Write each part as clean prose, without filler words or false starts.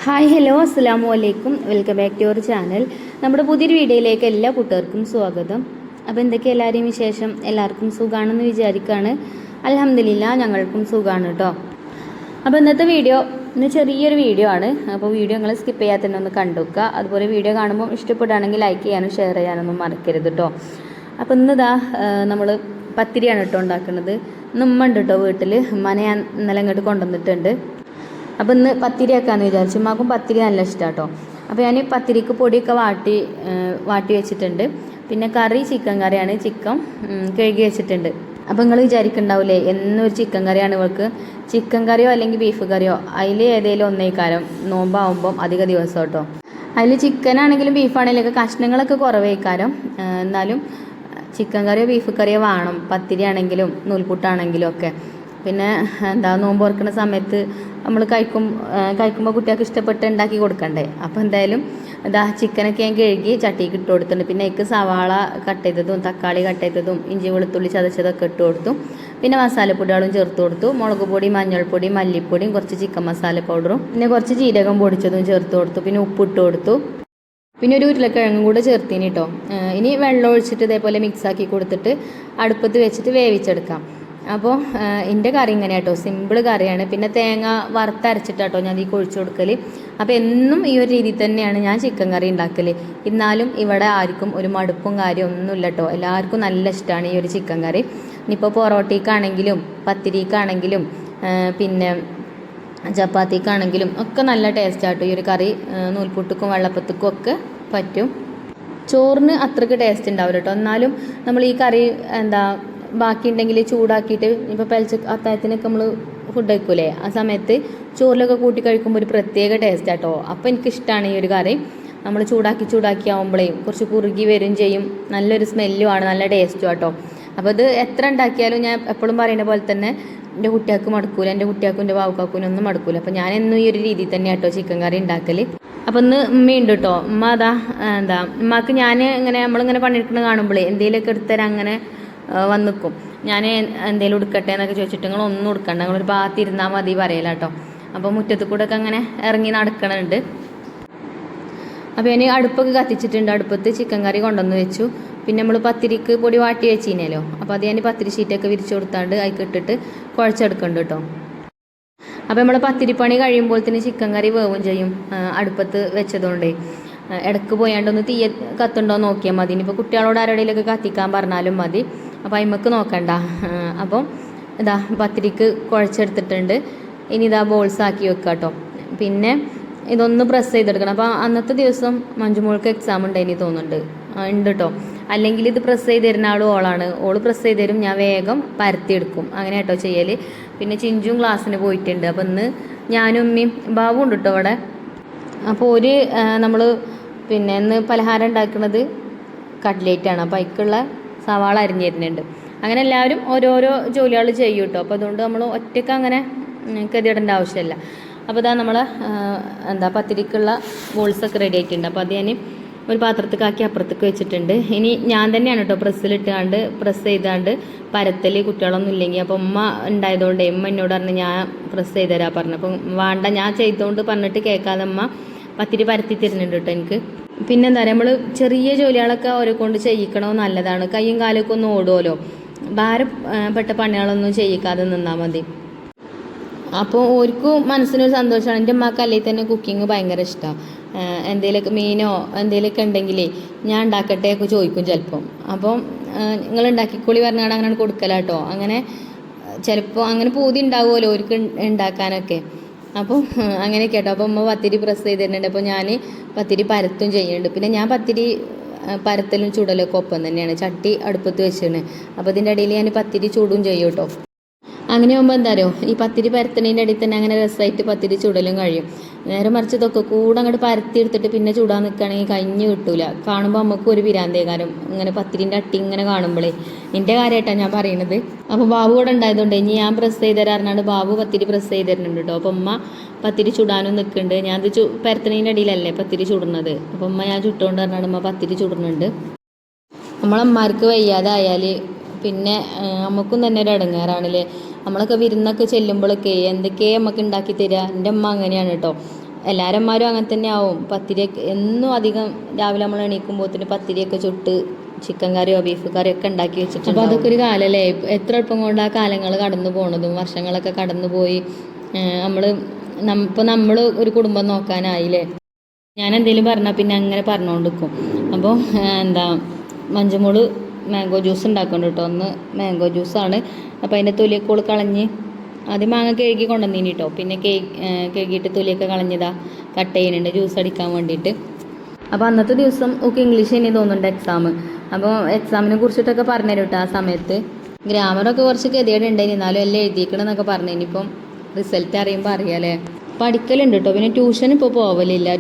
Hi hello അസ്സലാമു അലൈക്കും. Welcome back to your channel. നമ്മുടെ പുതിയൊരു വീഡിയോയിലേക്ക് എല്ലാ കൂട്ടുകാർക്കും സ്വാഗതം. അപ്പോൾ എന്തൊക്കെ എല്ലാവരെയും വിശേഷം? എല്ലാവർക്കും സുഖമാണെന്ന് വിചാരിക്കുകയാണ്. അൽഹംദുലില്ലാ ഞങ്ങൾക്കും സുഖമാണ് കേട്ടോ. അപ്പോൾ ഇന്നത്തെ വീഡിയോ ചെറിയൊരു വീഡിയോ ആണ്. അപ്പോൾ വീഡിയോ നിങ്ങൾ സ്കിപ്പ് ചെയ്യാതെ തന്നെ ഒന്ന് കണ്ടുവെക്കുക. അതുപോലെ വീഡിയോ കാണുമ്പോൾ ഇഷ്ടപ്പെടുകയാണെങ്കിൽ ലൈക്ക് ചെയ്യാനും ഷെയർ ചെയ്യാനൊന്നും മറക്കരുത് കേട്ടോ. അപ്പോൾ ഇന്നിതാ നമ്മൾ പത്തിരിയാണ് കേട്ടോ ഉണ്ടാക്കുന്നത്. ഉമ്മ ഉണ്ട് കേട്ടോ വീട്ടിൽ. ഉമ്മനെ ഞാൻ ഇന്നലെ ഇങ്ങോട്ട് കൊണ്ടുവന്നിട്ടുണ്ട്. അപ്പോൾ ഇന്ന് പത്തിരി ആക്കാമെന്ന് വിചാരിച്ചു. ഉമ്മാക്കും പത്തിരി നല്ല ഇഷ്ടമാണ് കേട്ടോ. അപ്പോൾ ഞാൻ പത്തിരിക്ക് പൊടിയൊക്കെ വാട്ടി വെച്ചിട്ടുണ്ട്. പിന്നെ കറി ചിക്കൻ കറിയാണ്. ചിക്കൻ കഴുകി വെച്ചിട്ടുണ്ട്. അപ്പോൾ നിങ്ങൾ വിചാരിക്കുന്നുണ്ടാവില്ലേ എന്നൊരു ചിക്കൻ കറിയാണ് ഇവൾക്ക്. ചിക്കൻ കറിയോ അല്ലെങ്കിൽ ബീഫ് കറിയോ അതിൽ ഏതെങ്കിലും ഒന്നേക്കാരം നോമ്പാവുമ്പം അധിക ദിവസം കേട്ടോ. അതിൽ ചിക്കനാണെങ്കിലും ബീഫാണെങ്കിലും ഒക്കെ കഷ്ണങ്ങളൊക്കെ കുറവേക്കാരം. എന്നാലും ചിക്കൻ കറിയോ ബീഫ് കറിയോ വേണം. പത്തിരി ആണെങ്കിലും നൂൽപുട്ടാണെങ്കിലും ഒക്കെ. പിന്നെ നോമ്പ് തുറക്കുന്ന സമയത്ത് നമ്മൾ കഴിക്കുമ്പോൾ കുട്ടികൾക്ക് ഇഷ്ടപ്പെട്ട് ഉണ്ടാക്കി കൊടുക്കണ്ടേ. അപ്പോൾ എന്തായാലും ചിക്കനൊക്കെ ഞാൻ കഴുകി ചട്ടിക്ക് ഇട്ട് കൊടുത്തിട്ടുണ്ട്. പിന്നെ അതിക്ക് സവാള കട്ട് ചെയ്തതും തക്കാളി കട്ട് ചെയ്തതും ഇഞ്ചി വെളുത്തുള്ളി ചതച്ചതൊക്കെ ഇട്ട് കൊടുത്തു. പിന്നെ മസാലപ്പൊടികളും ചേർത്ത് കൊടുത്തു. മുളക് പൊടി, മഞ്ഞൾപ്പൊടി, മല്ലിപ്പൊടിയും കുറച്ച് ചിക്കൻ മസാല പൗഡറും പിന്നെ കുറച്ച് ജീരകം പൊടിച്ചതും ചേർത്ത് കൊടുത്തു. പിന്നെ ഉപ്പിട്ട് കൊടുത്തു. പിന്നെ ഒരു ഉരുളക്കിഴങ്ങും കൂടെ ചേർത്തിന് കേട്ടോ. ഇനി വെള്ളം ഒഴിച്ചിട്ട് ഇതേപോലെ മിക്സാക്കി കൊടുത്തിട്ട് അടുപ്പത്ത് വെച്ചിട്ട് വേവിച്ചെടുക്കാം. അപ്പോൾ എൻ്റെ കറി ഇങ്ങനെ കേട്ടോ, സിമ്പിൾ കറിയാണ്. പിന്നെ തേങ്ങ വറുത്തരച്ചിട്ടാട്ടോ ഞാൻ ഈ കൊഴിച്ചു കൊടുക്കൽ. അപ്പോൾ എന്നും ഈ ഒരു രീതിയിൽ തന്നെയാണ് ഞാൻ ചിക്കൻ കറി ഉണ്ടാക്കൽ. എന്നാലും ഇവിടെ ആർക്കും ഒരു മടുപ്പും കാര്യം ഒന്നുമില്ല കേട്ടോ. എല്ലാവർക്കും നല്ല ഇഷ്ടമാണ് ഈ ഒരു ചിക്കൻ കറി. ഇനിയിപ്പോൾ പൊറോട്ടയ്ക്കാണെങ്കിലും പത്തിരിക്കാണെങ്കിലും പിന്നെ ചപ്പാത്തിക്കാണെങ്കിലും ഒക്കെ നല്ല ടേസ്റ്റാട്ടോ ഈ ഒരു കറി. നൂൽപുട്ടുക്കും വെള്ളപ്പത്തുക്കും ഒക്കെ പറ്റും. ചോറിന് അത്രയ്ക്ക് ടേസ്റ്റ് ഉണ്ടാവില്ല കേട്ടോ. എന്നാലും നമ്മൾ ഈ കറി ബാക്കിയുണ്ടെങ്കിൽ ചൂടാക്കിയിട്ട് ഇപ്പോൾ അത്താഴത്തിനൊക്കെ നമ്മൾ ഫുഡ് കഴിക്കൂലേ, ആ സമയത്ത് ചോറിലൊക്കെ കൂട്ടി കഴിക്കുമ്പോൾ ഒരു പ്രത്യേക ടേസ്റ്റ് ആട്ടോ. അപ്പോൾ എനിക്കിഷ്ടമാണ് ഈ ഒരു കറി. നമ്മൾ ചൂടാക്കി ആകുമ്പോഴേ കുറച്ച് കുറുകി വരും ചെയ്യും. നല്ലൊരു സ്മെല്ലുമാണ്, നല്ല ടേസ്റ്റും ആട്ടോ. അപ്പോൾ ഇത് എത്ര ഉണ്ടാക്കിയാലും ഞാൻ എപ്പോഴും പറയുന്ന പോലെ തന്നെ എൻ്റെ കുട്ടികൾക്ക് മടുക്കൂല, എൻ്റെ കുട്ടികൾക്കും എൻ്റെ വാവുക്കാക്കും ഒന്നും മടുക്കൂല. അപ്പോൾ ഞാൻ എന്നും ഈ ഒരു രീതിയിൽ തന്നെ ആട്ടോ ചിക്കൻ കറി ഉണ്ടാക്കൽ. അപ്പോൾ ഇന്ന് ഉമ്മയുണ്ട് കേട്ടോ. ഉമ്മ ഉമ്മക്ക് ഞാൻ ഇങ്ങനെ നമ്മളിങ്ങനെ പണിയെടുക്കുന്നത് കാണുമ്പോഴേ എന്തെങ്കിലുമൊക്കെ എടുത്തരാൻ അങ്ങനെ വന്നിക്കും. ഞാൻ എന്തെങ്കിലും എടുക്കട്ടെ എന്നൊക്കെ ചോദിച്ചിട്ട് നിങ്ങളൊന്നും എടുക്കണ്ട, നിങ്ങളൊരു ഭാഗത്ത് ഇരുന്നാൽ മതി പറയല കേട്ടോ. അപ്പോൾ മുറ്റത്ത് കൂടെ ഒക്കെ അങ്ങനെ ഇറങ്ങി നടക്കണുണ്ട്. അപ്പോൾ ഞാൻ അടുപ്പൊക്കെ കത്തിച്ചിട്ടുണ്ട്. അടുപ്പത്ത് ചിക്കൻ കറി കൊണ്ടുവന്ന് വെച്ചു. പിന്നെ നമ്മൾ പത്തിരിക്ക് പൊടി വാട്ടി വെച്ചിനല്ലോ. അപ്പോൾ അത് ഞാൻ പത്തിരി ഷീറ്റൊക്കെ വിരിച്ചു കൊടുത്താണ്ട് അതിൽ ഇട്ടിട്ട് കുഴച്ചെടുക്കുന്നുണ്ട് കേട്ടോ. അപ്പോൾ നമ്മൾ പത്തിരിപ്പണി കഴിയുമ്പോഴത്തേന് ചിക്കൻ കറി വേവും ചെയ്യും. അടുപ്പത്ത് വെച്ചതുകൊണ്ടേ ഇടയ്ക്ക് പോയാണ്ടൊന്ന് തീയ കത്തുണ്ടോ നോക്കിയാൽ മതി. ഇനിയിപ്പോൾ കുട്ടികളോട് ആരുടെയിലൊക്കെ കത്തിക്കാൻ പറഞ്ഞാലും മതി. അപ്പോൾ അതിമക്ക് നോക്കണ്ട. അപ്പം പത്തിരിക്ക് കുഴച്ചെടുത്തിട്ടുണ്ട്. ഇനി ബോൾസ് ആക്കി വെക്കുക കേട്ടോ. പിന്നെ ഇതൊന്ന് പ്രസ് ചെയ്തെടുക്കണം. അപ്പോൾ അന്നത്തെ ദിവസം മഞ്ജുമോൾക്ക് എക്സാം ഉണ്ടായിനി തോന്നുന്നുണ്ട്, ഉണ്ട് കേട്ടോ. അല്ലെങ്കിൽ ഇത് പ്രസ് ചെയ്ത് തരുന്ന ആളും ഓളാണ്. ഓള് പ്രസ് ചെയ്ത് തരും, ഞാൻ വേഗം പരത്തിയെടുക്കും. അങ്ങനെ കേട്ടോ ചെയ്യൽ. പിന്നെ ചിഞ്ചും ക്ലാസ്സിന് പോയിട്ടുണ്ട്. അപ്പോൾ ഇന്ന് ഞാനും ഉമ്മയും ബാബു ഉണ്ട് കേട്ടോ അവിടെ. അപ്പോൾ നമ്മൾ പിന്നെ ഇന്ന് പലഹാരം ഉണ്ടാക്കുന്നത് കട്ട്ലേറ്റാണ്. അപ്പോൾ അതിക്കുള്ള സവാള അരിഞ്ഞ് തരുന്നുണ്ട്. അങ്ങനെ എല്ലാവരും ഓരോരോ ജോലികൾ ചെയ്യും കേട്ടോ. അപ്പോൾ അതുകൊണ്ട് നമ്മൾ ഒറ്റയ്ക്ക് അങ്ങനെ ഗതിയിടേണ്ട ആവശ്യമില്ല. അപ്പോൾ നമ്മൾ പത്തിരിക്കുള്ള ബോൾസൊക്കെ റെഡി ആയിട്ടുണ്ട്. അപ്പോൾ അത് ഞാൻ ഒരു പാത്രത്തേക്കാക്കി അപ്പുറത്തേക്ക് വെച്ചിട്ടുണ്ട്. ഇനി ഞാൻ തന്നെയാണ് കേട്ടോ പ്രസ് ചെയ്താണ്ട് പരത്തൽ. കുട്ടികളൊന്നും ഇല്ലെങ്കിൽ അപ്പോൾ ഉമ്മ ഉണ്ടായതുകൊണ്ട് ഉമ്മ എന്നോട് പറഞ്ഞ് ഞാൻ പ്രസ് ചെയ്ത് തരാൻ പറഞ്ഞു. അപ്പം വേണ്ട ഞാൻ ചെയ്തുകൊണ്ട് പറഞ്ഞിട്ട് കേൾക്കാതെ ഉമ്മ പത്തിരി പരത്തി തരുന്നുണ്ട് കേട്ടോ എനിക്ക്. പിന്നെ നമ്മൾ ചെറിയ ജോലികളൊക്കെ ഓരോ കൊണ്ട് ചെയ്യിക്കണോ നല്ലതാണ്. കയ്യും കാലൊക്കെ ഒന്ന് ഓടുമല്ലോ. ഭാരപ്പെട്ട പണികളൊന്നും ചെയ്യിക്കാതെ നിന്നാൽ മതി. അപ്പോൾ ഓർക്കും മനസ്സിനൊരു സന്തോഷമാണ്. എൻ്റെ അമ്മക്ക് അല്ലെങ്കിൽ തന്നെ കുക്കിങ് ഭയങ്കര ഇഷ്ടമാണ്. എന്തെങ്കിലുമൊക്കെ മീനോ എന്തെങ്കിലുമൊക്കെ ഉണ്ടെങ്കിലേ ഞാൻ ഉണ്ടാക്കട്ടെ ഒക്കെ ചോദിക്കും ചിലപ്പം. അപ്പം നിങ്ങൾ ഉണ്ടാക്കിക്കോളി പറഞ്ഞാൽ അങ്ങനെ കൊടുക്കലാട്ടോ. അങ്ങനെ ചിലപ്പോൾ അങ്ങനെ പൂതി ഉണ്ടാവുമല്ലോ ഓർക്ക് ഉണ്ടാക്കാനൊക്കെ. അപ്പോൾ അങ്ങനെയൊക്കെ കേട്ടോ. അപ്പോൾ ഉമ്മ പത്തിരി പ്രസ് ചെയ്ത് തരുന്നുണ്ട്. അപ്പോൾ ഞാൻ പത്തിരി പരത്തും ചെയ്യുന്നുണ്ട്. പിന്നെ ഞാൻ പത്തിരി പരത്തലും ചുടലൊക്കെ ഒപ്പം തന്നെയാണ്. ചട്ടി അടുപ്പത്ത് വെച്ചിരുന്നു. അപ്പോൾ ഇതിൻ്റെ ഇടയിൽ ഞാൻ പത്തിരി ചൂടും ചെയ്യും കേട്ടോ. അങ്ങനെ ആകുമ്പോൾ ഈ പത്തിരി പരത്തണേൻ്റെ ഇടയിൽ തന്നെ അങ്ങനെ രസമായിട്ട് പത്തിരി ചുടലും കഴിയും. നേരെ മറിച്ച് ഇതൊക്കെ കൂടെ അങ്ങോട്ട് പരത്തി എടുത്തിട്ട് പിന്നെ ചൂടാൻ നിൽക്കുകയാണെങ്കിൽ കഴിഞ്ഞ് കിട്ടൂല. കാണുമ്പോൾ നമുക്ക് ഒരു പിരാന്തേകാരം ഇങ്ങനെ പത്തിരിൻ്റെ അട്ടി ഇങ്ങനെ കാണുമ്പോഴേ. എൻ്റെ കാര്യമായിട്ടാണ് ഞാൻ പറയുന്നത്. അപ്പോൾ ബാബു കൂടെ ഉണ്ടായതുകൊണ്ട് ഇനി ഞാൻ പ്രസ് ചെയ്ത് തരാറുണ്ട്. ബാബു പത്തിരി പ്രസ് ചെയ്ത് തരുന്നുണ്ട് കേട്ടോ. അപ്പോൾ ഉമ്മ പത്തിരി ചുടാനും നിൽക്കുന്നുണ്ട്. ഞാനത് പരത്തണേൻ്റെ അടിയിലല്ലേ പത്തിരി ചുടുന്നത്. അപ്പോൾ ഉമ്മ ഞാൻ ചുട്ടുകൊണ്ട് പറഞ്ഞാണ് ഉമ്മ പത്തിരി ചുടുന്നുണ്ട്. നമ്മളമ്മമാർക്ക് വയ്യാതായാൽ പിന്നെ നമുക്കും തന്നെ ഒരു ഇടങ്ങേറാണല്ലേ. നമ്മളൊക്കെ വിരുന്നൊക്കെ ചെല്ലുമ്പോഴൊക്കെ എന്തൊക്കെയാണ് നമുക്ക് ഉണ്ടാക്കി തരിക. എൻ്റെ അമ്മ അങ്ങനെയാണ് കേട്ടോ. എല്ലാവരന്മാരും അങ്ങനെ തന്നെ ആവും. പത്തിരിയൊക്കെ എന്നും അധികം രാവിലെ നമ്മൾ എണീക്കുമ്പോഴത്തേന് പത്തിരിയൊക്കെ ചുട്ട് ചിക്കൻ കറിയോ ബീഫ് കറിയോ ഒക്കെ ഉണ്ടാക്കി വെച്ചിട്ടുണ്ട്. അപ്പോൾ അതൊക്കെ ഒരു കാലമല്ലേ, എത്ര എളുപ്പം കൊണ്ട് ആ കാലങ്ങൾ കടന്നു പോണതും വർഷങ്ങളൊക്കെ കടന്നു പോയി. ഇപ്പോൾ നമ്മൾ ഒരു കുടുംബം നോക്കാനായില്ലേ. ഞാൻ എന്തെങ്കിലും പറഞ്ഞാൽ പിന്നെ അങ്ങനെ പറഞ്ഞുകൊണ്ടിരിക്കും. അപ്പോൾ മഞ്ജുമോള് മാംഗോ ജ്യൂസ് ഉണ്ടാക്കുന്നുണ്ട് കേട്ടോ. ഒന്ന് മാംഗോ ജ്യൂസാണ്. അപ്പോൾ അതിൻ്റെ തൊലിയൊക്കെ കളഞ്ഞ് ആദ്യം മാങ്ങ കഴുകി കൊണ്ടുവന്നീനി കേട്ടോ. പിന്നെ കഴുകിയിട്ട് തൊലിയൊക്കെ കളഞ്ഞതാ കട്ട് ചെയ്യുന്നുണ്ട് ജ്യൂസ് അടിക്കാൻ വേണ്ടിയിട്ട്. അപ്പോൾ അന്നത്തെ ദിവസം ഒക്കെ ഇംഗ്ലീഷ് ഇനി തോന്നുന്നുണ്ട് എക്സാം. അപ്പോൾ എക്സാമിനെ കുറിച്ചിട്ടൊക്കെ പറഞ്ഞുതരും കേട്ടോ. ആ സമയത്ത് ഗ്രാമറൊക്കെ കുറച്ച് ഗതികേടുണ്ടായിനി, എന്നാലും എല്ലാം എഴുതിക്കണമെന്നൊക്കെ പറഞ്ഞു. ഇനിയിപ്പം റിസൾട്ട് അറിയുമ്പോൾ അറിയാമല്ലേ. പഠിക്കലുണ്ട് കേട്ടോ. പിന്നെ ട്യൂഷൻ ഇപ്പോൾ പോവലില്ല.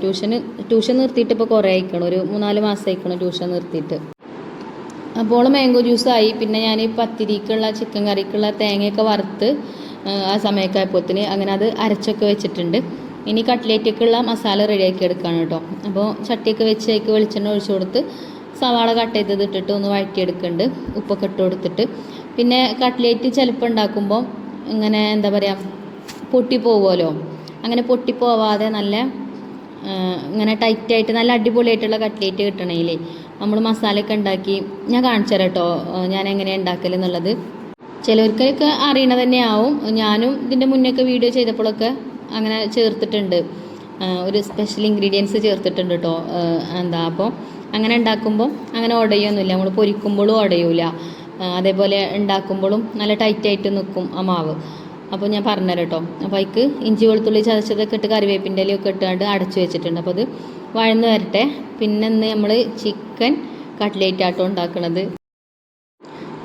ട്യൂഷൻ നിർത്തിയിട്ട് ഇപ്പോൾ കുറേ ആയിക്കണം, ഒരു 3-4 മാസം ആയിക്കണം ട്യൂഷൻ നിർത്തിയിട്ട്. അപ്പോൾ മാംഗോ ജ്യൂസായി. പിന്നെ ഞാൻ പത്തിരിക്കുള്ള ചിക്കൻ കറിക്കുള്ള തേങ്ങയൊക്കെ വറുത്ത് ആ സമയമൊക്കെ ആയപ്പോഴത്തിന് അങ്ങനെ അത് അരച്ചൊക്കെ വെച്ചിട്ടുണ്ട്. ഇനി കട്ട്ലേറ്റൊക്കെയുള്ള മസാല റെഡിയാക്കി എടുക്കുകയാണ് കേട്ടോ. അപ്പോൾ ചട്ടിയൊക്കെ വെച്ച് അതിലേക്ക് വെളിച്ചെണ്ണ ഒഴിച്ചു കൊടുത്ത് സവാള കട്ട് ചെയ്തത് ഇട്ടിട്ട് ഒന്ന് വഴറ്റിയെടുക്കുന്നുണ്ട്, ഉപ്പൊക്കെ ഇട്ട് കൊടുത്തിട്ട്. പിന്നെ കട്ട്ലേറ്റ് ചിലപ്പോൾ ഉണ്ടാക്കുമ്പോൾ ഇങ്ങനെ പൊട്ടിപ്പോവുമല്ലോ. അങ്ങനെ പൊട്ടിപ്പോവാതെ നല്ല ഇങ്ങനെ ടൈറ്റായിട്ട് നല്ല അടിപൊളിയായിട്ടുള്ള കട്ട്ലേറ്റ് കിട്ടണമെങ്കിൽ നമ്മൾ മസാലയൊക്കെ ഉണ്ടാക്കി ഞാൻ കാണിച്ചു തരാം കേട്ടോ, ഞാൻ എങ്ങനെയാണ് ഉണ്ടാക്കലെന്നുള്ളത്. ചിലവർക്കൊക്കെ അറിയണത് തന്നെയാവും. ഞാനും ഇതിൻ്റെ മുന്നൊക്കെ വീഡിയോ ചെയ്തപ്പോഴൊക്കെ അങ്ങനെ ചേർത്തിട്ടുണ്ട്, ഒരു സ്പെഷ്യൽ ഇൻഗ്രീഡിയൻസ് ചേർത്തിട്ടുണ്ട് കേട്ടോ. അപ്പോൾ അങ്ങനെ ഉണ്ടാക്കുമ്പോൾ അങ്ങനെ ഉടയൊന്നുമില്ല, നമ്മൾ പൊരിക്കുമ്പോഴും ഉടയൂല. അതേപോലെ ഉണ്ടാക്കുമ്പോഴും നല്ല ടൈറ്റായിട്ട് നിൽക്കും ആ മാവ്. അപ്പോൾ ഞാൻ പറഞ്ഞുതരാം കേട്ടോ. അപ്പോൾ അതിക്ക് ഇഞ്ചി വെളുത്തുള്ളി ചതച്ചതൊക്കെ ഇട്ട് കറിവേപ്പിൻ്റെ ഇലയൊക്കെ ഇട്ടുകൊണ്ട് അടച്ചു വെച്ചിട്ടുണ്ട്. അപ്പോൾ അത് വഴന്ന് വരട്ടെ. പിന്നെ ഇന്ന് നമ്മൾ ചിക്കൻ കട്ട്ലേറ്റ് ആട്ടോ ഉണ്ടാക്കുന്നത്.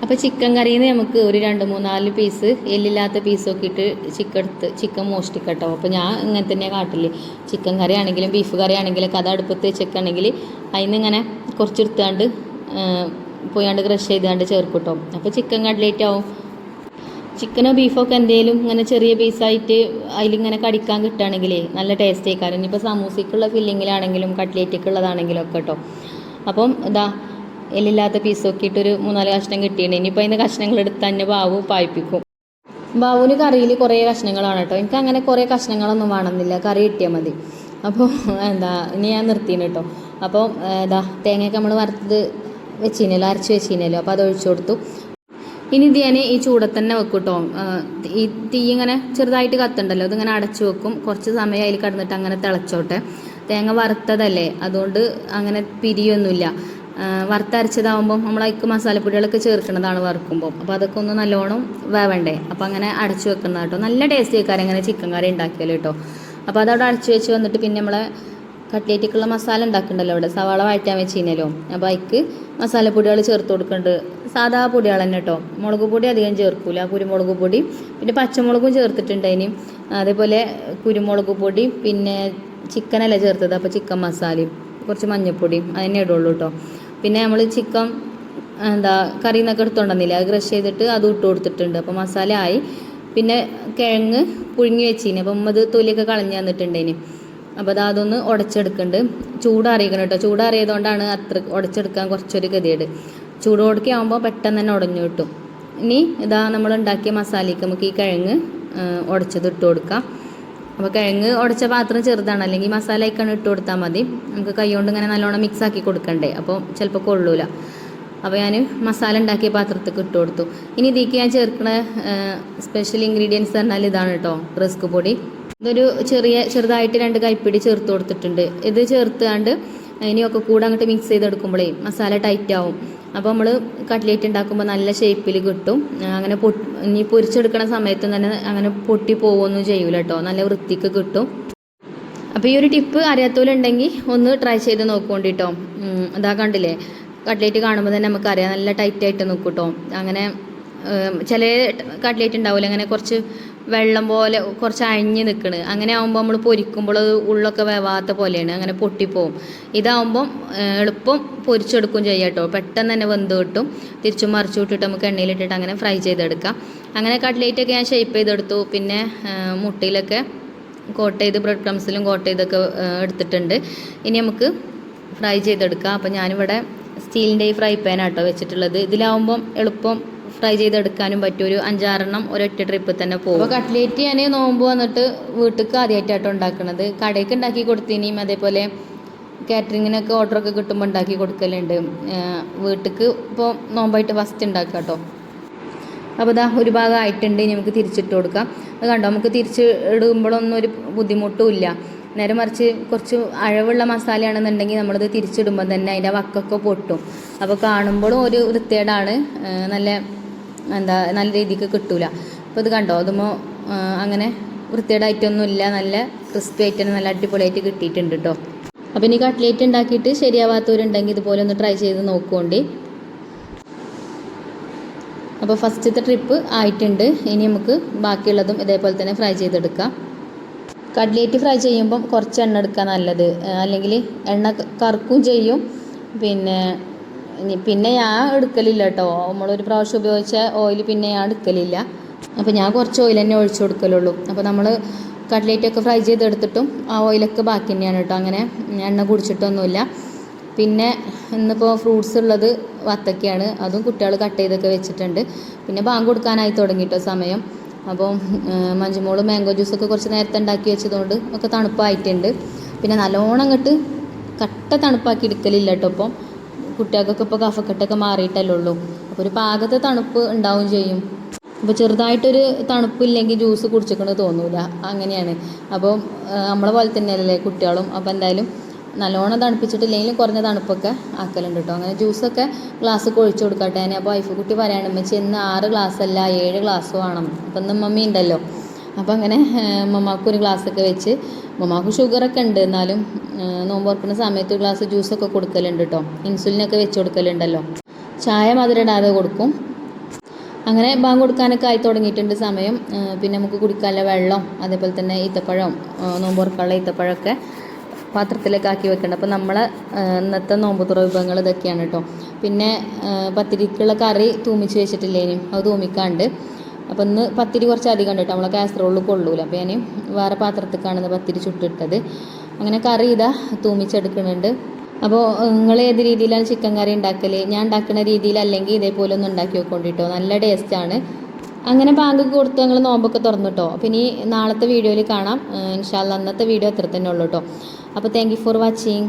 അപ്പോൾ ചിക്കൻ കറിയിൽ നിന്ന് നമുക്ക് ഒരു 2-3-4 പീസ് എല്ലില്ലാത്ത പീസൊക്കെ ഇട്ട് ചിക്കൻ മോഷ്ടിക്കട്ടോ. അപ്പോൾ ഞാൻ ഇങ്ങനെ തന്നെയാണ് കാട്ടില്ലേ. ചിക്കൻ കറി ആണെങ്കിലും ബീഫ് കറി ആണെങ്കിലും അത് അടുപ്പത്ത് വെച്ചൊക്കെയാണെങ്കിൽ അതിൽ നിന്ന് ഇങ്ങനെ കുറച്ചെടുത്താണ്ട് പോയാണ്ട് ക്രഷ് ചെയ്താണ്ട് ചേർക്കൂട്ടോ. അപ്പോൾ ചിക്കൻ കട്ട്ലേറ്റ് ആവും. ചിക്കനോ ബീഫൊക്കെ എന്തെങ്കിലും ഇങ്ങനെ ചെറിയ പീസായിട്ട് അതിലിങ്ങനെ കടിക്കാൻ കിട്ടുകയാണെങ്കിലേ നല്ല ടേസ്റ്റ് ആയിക്കാരം. ഇനിയിപ്പോൾ സമൂസയ്ക്കുള്ള ഫില്ലിങ്ങിലാണെങ്കിലും കട്ട്ലേറ്റൊക്കെ ഒക്കെ കേട്ടോ. അപ്പം എല്ലില്ലാത്ത പീസൊക്കെ ഇട്ടൊരു 3-4 കഷ്ണം കിട്ടിയിട്ടുണ്ട്. ഇനിയിപ്പോൾ അതിന് കഷ്ണങ്ങൾ എടുത്ത് തന്നെ ബാബു പായിപ്പിക്കും. ബാബുവിന് കറിയിൽ കുറേ കഷ്ണങ്ങളാണ് കേട്ടോ. എനിക്ക് അങ്ങനെ കുറേ കഷ്ണങ്ങളൊന്നും വേണമെന്നില്ല, കറി കിട്ടിയാൽ മതി. അപ്പോൾ ഇനി ഞാൻ നിർത്തിന് കേട്ടോ. അപ്പോൾ തേങ്ങയൊക്കെ നമ്മൾ വറുത്തത് വെച്ചിനല്ലോ, അരച്ച് വെച്ചിനല്ലോ. അപ്പോൾ അത് ഒഴിച്ചു കൊടുത്തു. ഇനി ഇത് ഞാൻ ഈ ചൂടത്ത് തന്നെ വെക്കും കേട്ടോ. ഈ തീ ഇങ്ങനെ ചെറുതായിട്ട് കത്തുണ്ടല്ലോ, അതിങ്ങനെ അടച്ചു വെക്കും. കുറച്ച് സമയം അതിൽ കിടന്നിട്ട് അങ്ങനെ തിളച്ചോട്ടെ. തേങ്ങ വറുത്തതല്ലേ, അതുകൊണ്ട് അങ്ങനെ പിരിയൊന്നുമില്ല. വറുത്തരച്ചതാവുമ്പം നമ്മൾ അതിക്ക് മസാലപ്പൊടികളൊക്കെ ചേർക്കുന്നതാണ് വറുക്കുമ്പോൾ. അപ്പോൾ അതൊക്കെ ഒന്ന് നല്ലോണം വേവണ്ടേ. അപ്പോൾ അങ്ങനെ അടച്ചു വെക്കുന്നത് കേട്ടോ. നല്ല ടേസ്റ്റ് ആയിക്കാരം അങ്ങനെ ചിക്കൻ കറി ഉണ്ടാക്കിയാൽ കേട്ടോ. അപ്പോൾ അതവിടെ അടച്ചു വെച്ച് വന്നിട്ട് പിന്നെ നമ്മളെ കട്ട്ലേറ്റിക്കുള്ള മസാല ഉണ്ടാക്കുന്നുണ്ടല്ലോ, അവിടെ സവാള വഴറ്റാൻ വെച്ച് കഴിഞ്ഞാലോ. അപ്പോൾ അതിക്ക് മസാലപ്പൊടികൾ ചേർത്ത് കൊടുക്കുന്നുണ്ട്. സാധാ പൊടികൾ തന്നെ കേട്ടോ, മുളക് പൊടി അധികം ചേർക്കൂല. കുരുമുളക് പൊടി പിന്നെ പച്ചമുളകും ചേർത്തിട്ടുണ്ട് അതിന്. അതേപോലെ കുരുമുളക് പൊടി പിന്നെ ചിക്കനല്ല ചേർത്തത്, അപ്പോൾ ചിക്കൻ മസാലയും കുറച്ച് മഞ്ഞൾപ്പൊടിയും അതിനെ ഇടുള്ളൂ കേട്ടോ. പിന്നെ നമ്മൾ ചിക്കൻ കറിയിൽ നിന്നൊക്കെ എടുത്തുകൊണ്ടെന്നില്ല, അത് ക്രഷ് ചെയ്തിട്ട് അത് ഇട്ട് കൊടുത്തിട്ടുണ്ട്. അപ്പോൾ മസാല ആയി. പിന്നെ കിഴങ്ങ് പുഴുങ്ങി വെച്ചിന്, അപ്പം അത് തൊലിയൊക്കെ കളഞ്ഞ് തന്നിട്ടുണ്ടേന്. അപ്പോൾ അതൊന്ന് ഉടച്ചെടുക്കുന്നുണ്ട്. ചൂടറിയിക്കണം കേട്ടോ. ചൂടറിയതുകൊണ്ടാണ് അത്ര ഉടച്ചെടുക്കാൻ കുറച്ചൊരു ഗതികേട്. ചൂട് കൊടുക്കുകയാകുമ്പോൾ പെട്ടെന്ന് തന്നെ ഉടഞ്ഞു കിട്ടും. ഇനി നമ്മൾ ഉണ്ടാക്കിയ മസാലയ്ക്ക് നമുക്ക് ഈ കിഴങ്ങ് ഉടച്ചത് ഇട്ട് കൊടുക്കാം. അപ്പോൾ കിഴങ്ങ് ഉടച്ച പാത്രം ചെറുതാണ്, അല്ലെങ്കിൽ മസാല ആയിക്കാണ് ഇട്ട് കൊടുത്താൽ മതി. നമുക്ക് കൈ കൊണ്ട് ഇങ്ങനെ നല്ലോണം മിക്സ് ആക്കി കൊടുക്കണ്ടേ, അപ്പോൾ ചിലപ്പോൾ കൊള്ളൂല. അപ്പോൾ ഞാൻ മസാല ഉണ്ടാക്കിയ പാത്രത്തേക്ക് ഇട്ട് കൊടുത്തു. ഇനി ഇതിലേക്ക് ഞാൻ ചേർക്കുന്ന സ്പെഷ്യൽ ഇൻഗ്രീഡിയൻസ് പറഞ്ഞാൽ ഇതാണ് കേട്ടോ, റസ്ക് പൊടി. ഇതൊരു ചെറുതായിട്ട് 2 കൈപ്പിടി ചേർത്ത് കൊടുത്തിട്ടുണ്ട്. ഇത് ചേർത്താണ്ട് ഇനിയൊക്കെ കൂടെ അങ്ങോട്ട് മിക്സ് ചെയ്തെടുക്കുമ്പോഴേ മസാല ടൈറ്റ് ആവും. അപ്പോൾ നമ്മൾ കട്ട്ലേറ്റ് ഉണ്ടാക്കുമ്പോൾ നല്ല ഷേപ്പിൽ കിട്ടും. അങ്ങനെ ഇനി പൊരിച്ചെടുക്കുന്ന സമയത്തും തന്നെ അങ്ങനെ പൊട്ടി പോകുമൊന്നും ചെയ്യൂല കേട്ടോ, നല്ല വൃത്തിക്ക് കിട്ടും. അപ്പോൾ ഈ ഒരു ടിപ്പ് അറിയാത്തവരുണ്ടെങ്കിൽ ഒന്ന് ട്രൈ ചെയ്ത് നോക്കുകൊണ്ടിട്ടോ. കണ്ടില്ലേ, കട്ട്ലേറ്റ് കാണുമ്പോൾ തന്നെ നമുക്കറിയാം നല്ല ടൈറ്റായിട്ട് നിൽക്കും കേട്ടോ. അങ്ങനെ ചില കട്ട്ലേറ്റ് ഉണ്ടാവില്ല അങ്ങനെ കുറച്ച് വെള്ളം പോലെ കുറച്ച് അഴിഞ്ഞ് നിൽക്കണ്. അങ്ങനെ ആകുമ്പോൾ നമ്മൾ പൊരിക്കുമ്പോൾ ഉള്ളൊക്കെ വേവാത്ത പോലെയാണ്, അങ്ങനെ പൊട്ടിപ്പോവും. ഇതാവുമ്പം എളുപ്പം പൊരിച്ചെടുക്കും ചെയ്യാം കേട്ടോ, പെട്ടെന്ന് തന്നെ വെന്ത് കിട്ടും. തിരിച്ചും മറിച്ചു വിട്ടിട്ട് നമുക്ക് എണ്ണയിലിട്ടിട്ട് അങ്ങനെ ഫ്രൈ ചെയ്തെടുക്കാം. അങ്ങനെ കട്ട്ലേറ്റൊക്കെ ഞാൻ ഷേപ്പ് ചെയ്തെടുത്തു. പിന്നെ മുട്ടയിലൊക്കെ കോട്ട് ചെയ്ത് ബ്രെഡ് ക്രംസിലും കോട്ട് ചെയ്തൊക്കെ എടുത്തിട്ടുണ്ട്. ഇനി നമുക്ക് ഫ്രൈ ചെയ്തെടുക്കാം. അപ്പോൾ ഞാനിവിടെ സ്റ്റീലിൻ്റെ ഈ ഫ്രൈ പാനാട്ടോ വെച്ചിട്ടുള്ളത്. ഇതിലാവുമ്പം എളുപ്പം ഫ്രൈ ചെയ്തെടുക്കാനും പറ്റും. ഒരു 5-6 ഒരൊറ്റ ട്രിപ്പിൽ തന്നെ പോകും. അപ്പോൾ കട്ട്ലേറ്റ് ഞാൻ നോമ്പ് വന്നിട്ട് വീട്ടിലേക്ക് ആദ്യമായിട്ടാട്ടോ ഉണ്ടാക്കുന്നത്. കടയ്ക്ക് ഉണ്ടാക്കി കൊടുത്തിനിയും അതേപോലെ കാറ്ററിങ്ങിനൊക്കെ ഓർഡറൊക്കെ കിട്ടുമ്പോൾ ഉണ്ടാക്കി കൊടുക്കലുണ്ട്. വീട്ടിലേക്ക് ഇപ്പോൾ നോമ്പായിട്ട് ഫസ്റ്റ് ഉണ്ടാക്കുക കേട്ടോ. അപ്പോൾ ഇതാ ഒരു ഭാഗം ആയിട്ടുണ്ട്. ഇനി നമുക്ക് തിരിച്ചിട്ട് കൊടുക്കാം. അത് കണ്ടോ, നമുക്ക് തിരിച്ച് ഇടുമ്പോഴൊന്നും ഒരു ബുദ്ധിമുട്ടും ഇല്ല. നേരെ മറിച്ച് കുറച്ച് അഴവുള്ള മസാലയാണെന്നുണ്ടെങ്കിൽ നമ്മളിത് തിരിച്ചിടുമ്പോൾ തന്നെ അതിൻ്റെ വക്കൊക്കെ പൊട്ടും. അപ്പോൾ കാണുമ്പോഴും ഒരു വൃത്തികേടാണ്, നല്ല രീതിക്ക് കിട്ടൂല. അപ്പോൾ ഇത് കണ്ടോ, അതുമ്പോൾ അങ്ങനെ വൃത്തികേടായിട്ടൊന്നുമില്ല, നല്ല ക്രിസ്പി ആയിട്ട് നല്ല അടിപൊളിയായിട്ട് കിട്ടിയിട്ടുണ്ട് കേട്ടോ. അപ്പോൾ ഇനി കട്ട്ലേറ്റ് ഉണ്ടാക്കിയിട്ട് ശരിയാവാത്തവരുണ്ടെങ്കിൽ ഇതുപോലെ ഒന്ന് ട്രൈ ചെയ്ത് നോക്കുകൊണ്ടേ. അപ്പോൾ ഫസ്റ്റത്തെ ട്രിപ്പ് ആയിട്ടുണ്ട്. ഇനി നമുക്ക് ബാക്കിയുള്ളതും ഇതേപോലെ തന്നെ ഫ്രൈ ചെയ്തെടുക്കാം. കട്ട്ലേറ്റ് ഫ്രൈ ചെയ്യുമ്പം കുറച്ച് എണ്ണ എടുക്കുക നല്ലത്, അല്ലെങ്കിൽ എണ്ണ കറക്കും ചെയ്യും. പിന്നെ ഞാൻ എടുക്കലില്ല കേട്ടോ. നമ്മളൊരു പ്രാവശ്യം ഉപയോഗിച്ച ഓയിൽ പിന്നെ ഞാൻ എടുക്കലില്ല. അപ്പോൾ ഞാൻ കുറച്ച് ഓയിൽ തന്നെ ഒഴിച്ചു കൊടുക്കലുള്ളൂ. അപ്പോൾ നമ്മൾ കട്ട്ലേറ്റൊക്കെ ഫ്രൈ ചെയ്തെടുത്തിട്ടും ആ ഓയിലൊക്കെ ബാക്കി തന്നെയാണ് കേട്ടോ. അങ്ങനെ എണ്ണ കുടിച്ചിട്ടൊന്നുമില്ല. പിന്നെ ഇന്നിപ്പോൾ ഫ്രൂട്ട്സ് ഉള്ളത് വത്തക്കയാണ്. അതും കുട്ടികൾ കട്ട് ചെയ്തൊക്കെ വെച്ചിട്ടുണ്ട്. പിന്നെ ബാങ്ക് കൊടുക്കാനായി തുടങ്ങിയിട്ടോ സമയം. അപ്പോൾ മഞ്ജുമോള് മാംഗോ ജ്യൂസൊക്കെ കുറച്ച് നേരത്തെ ഉണ്ടാക്കി വെച്ചതുകൊണ്ട് ഒക്കെ തണുപ്പായിട്ടുണ്ട്. പിന്നെ നല്ലോണം അങ്ങോട്ട് കട്ട തണുപ്പാക്കി എടുക്കലില്ല കേട്ടോ. ഇപ്പം കുട്ടികൾക്കൊക്കെ ഇപ്പോൾ കഫക്കെട്ടൊക്കെ മാറിയിട്ടല്ലേ ഉള്ളൂ. അപ്പോൾ ഒരു പാകത്തെ തണുപ്പ് ഉണ്ടാവും ചെയ്യും. അപ്പോൾ ചെറുതായിട്ടൊരു തണുപ്പില്ലെങ്കിൽ ജ്യൂസ് കുടിച്ചിക്കണമെന്ന് തോന്നൂല, അങ്ങനെയാണ്. അപ്പോൾ നമ്മളെ പോലെ തന്നെയല്ലേ കുട്ടികളും. അപ്പോൾ എന്തായാലും നല്ലോണം തണുപ്പിച്ചിട്ടില്ലെങ്കിലും കുറഞ്ഞ തണുപ്പൊക്കെ ആക്കലുണ്ട് കേട്ടോ. അങ്ങനെ ജ്യൂസൊക്കെ ഗ്ലാസ്സൊക്കെ ഒഴിച്ചു കൊടുക്കട്ടെ. ഞാൻ അപ്പോൾ വൈഫ് കുട്ടി പറയാണ്, ഉമ്മച്ചി ഇന്ന് 6 ഗ്ലാസ് അല്ല 7 ഗ്ലാസ് വേണം. അപ്പം ഇന്ന് മമ്മി ഉണ്ടല്ലോ. അപ്പോൾ അങ്ങനെ മമ്മാക്കും ഒരു ഗ്ലാസ്സൊക്കെ വെച്ച്, മമ്മാക്ക് ഷുഗറൊക്കെ ഉണ്ട്, എന്നാലും നോമ്പ് തുറക്കുന്ന സമയത്ത് ഒരു ഗ്ലാസ് ജ്യൂസൊക്കെ കൊടുക്കലുണ്ട് കേട്ടോ. ഇൻസുലിനൊക്കെ വെച്ച് കൊടുക്കലുണ്ടല്ലോ. ചായ മധുരമിടാതെ കൊടുക്കും. അങ്ങനെ ബാങ്ക് കൊടുക്കാനൊക്കെ ആയി തുടങ്ങിയിട്ടുണ്ട് സമയം. പിന്നെ നമുക്ക് കുടിക്കാനുള്ള വെള്ളം, അതേപോലെ തന്നെ ഈത്തപ്പഴം, നോമ്പ് തുറക്കാനുള്ള ഈത്തപ്പഴമൊക്കെ പാത്രത്തിലേക്ക് ആക്കി വെക്കേണ്ട. അപ്പോൾ നമ്മളെ ഇന്നത്തെ നോമ്പ് തുറ വിഭവങ്ങൾ ഇതൊക്കെയാണ് കേട്ടോ. പിന്നെ പത്തിരിക്കുള്ള കറി തൂമിച്ച് വെച്ചിട്ടില്ലേനും അത് തൂമിക്കാണ്ട്. അപ്പോൾ ഇന്ന് പത്തിരി കുറച്ച് അധികം ഉണ്ട് കേട്ടോ. നമ്മളെ കാസറോളിൽ കൊള്ളൂല. അപ്പോൾ ഞാൻ വേറെ പാത്രത്തിലേക്കാണ് പത്തിരി ചുട്ടിട്ടത്. അങ്ങനെ കറി ഇതാ തൂമിച്ചെടുക്കുന്നുണ്ട്. അപ്പോൾ നിങ്ങൾ ഏത് രീതിയിലാണ് ചിക്കൻ കറി ഉണ്ടാക്കൽ? ഞാൻ ഉണ്ടാക്കുന്ന രീതിയിലല്ലെങ്കിൽ ഇതേപോലെ ഒന്ന് ഉണ്ടാക്കി വെക്കൊണ്ടിട്ടോ, നല്ല ടേസ്റ്റാണ്. അങ്ങനെ ബാങ്ക് കൊടുത്ത് ഞങ്ങൾ നോമ്പൊക്കെ തുറന്നു കേട്ടോ. അപ്പോൾ ഇനി നാളത്തെ വീഡിയോയിൽ കാണാം ഇൻഷാ അല്ലാഹ്. അന്നത്തെ വീഡിയോ അത്ര തന്നെ ഉള്ളൂ കേട്ടോ. അപ്പോൾ താങ്ക് യു ഫോർ വാച്ചിങ്.